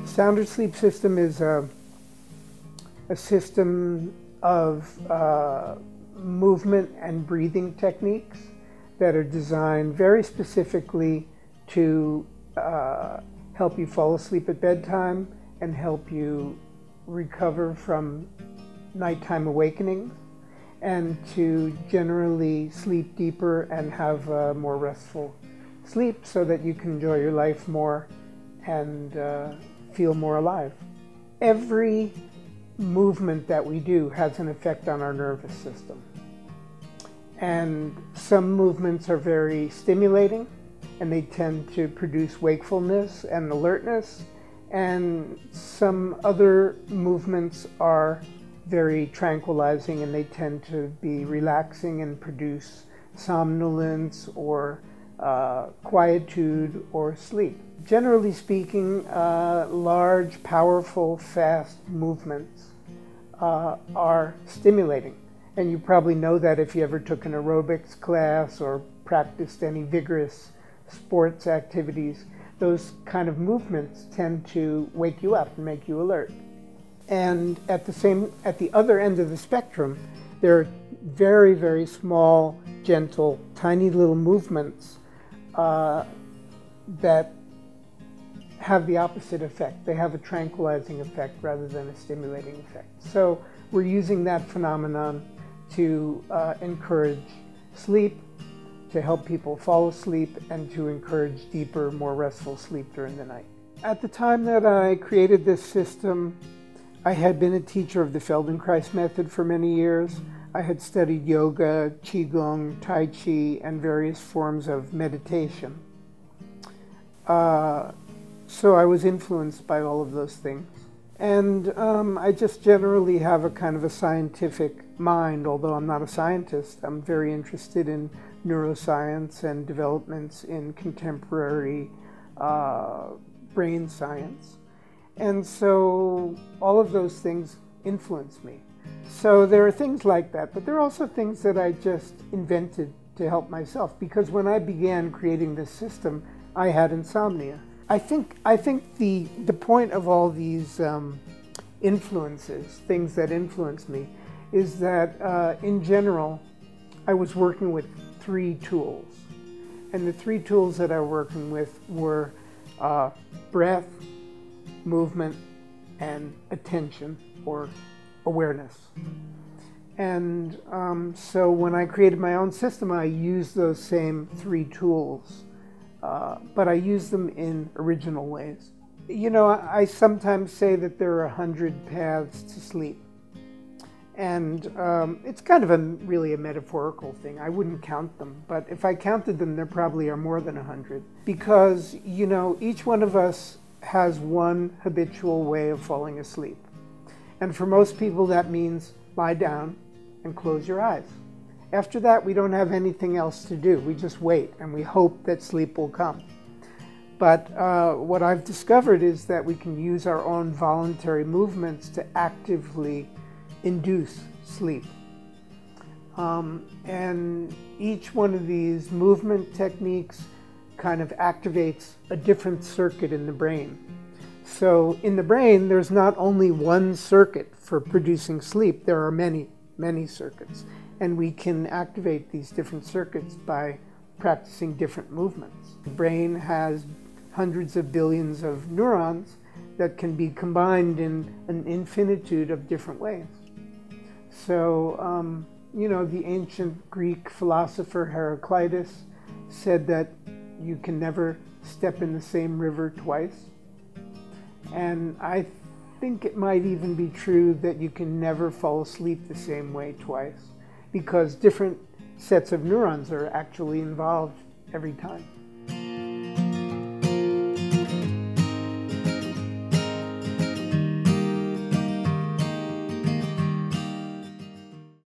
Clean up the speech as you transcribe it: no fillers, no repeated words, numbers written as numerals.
Sounder sleep system is a system of movement and breathing techniques that are designed very specifically to help you fall asleep at bedtime and help you recover from nighttime awakenings, and to generally sleep deeper and have a more restful sleep so that you can enjoy your life more and feel more alive. Every movement that we do has an effect on our nervous system. And some movements are very stimulating and they tend to produce wakefulness and alertness. And some other movements are very tranquilizing and they tend to be relaxing and produce somnolence or quietude or sleep. Generally speaking, large, powerful, fast movements are stimulating. And you probably know that if you ever took an aerobics class or practiced any vigorous sports activities. Those kind of movements tend to wake you up and make you alert. And at the other end of the spectrum, there are very, very small, gentle, tiny little movements that have the opposite effect. They have a tranquilizing effect rather than a stimulating effect. So we're using that phenomenon to encourage sleep, to help people fall asleep, and to encourage deeper, more restful sleep during the night. At the time that I created this system, I had been a teacher of the Feldenkrais method for many years. I had studied yoga, qigong, tai chi, and various forms of meditation. So I was influenced by all of those things. And I just generally have a kind of a scientific mind, although I'm not a scientist. I'm very interested in neuroscience and developments in contemporary brain science. And so all of those things influence me. So there are things like that, but there are also things that I just invented to help myself, because when I began creating this system, I had insomnia. I think the point of all these influences, things that influence me, is that in general, I was working with 3 tools. And the 3 tools that I was working with were breath, movement, and attention, or awareness. And so when I created my own system, I used those same 3 tools, but I used them in original ways. You know, I sometimes say that there are 100 paths to sleep. And it's kind of really a metaphorical thing. I wouldn't count them, but if I counted them, there probably are more than 100. Because, you know, each one of us has one habitual way of falling asleep. And for most people, that means lie down and close your eyes. After that, we don't have anything else to do. We just wait and we hope that sleep will come. But what I've discovered is that we can use our own voluntary movements to actively induce sleep. And each one of these movement techniques kind of activates a different circuit in the brain. So in the brain, there's not only one circuit for producing sleep, there are many, many circuits. And we can activate these different circuits by practicing different movements. The brain has hundreds of billions of neurons that can be combined in an infinitude of different ways. So, you know, the ancient Greek philosopher Heraclitus said that you can never step in the same river twice. And I think it might even be true that you can never fall asleep the same way twice, because different sets of neurons are actually involved every time.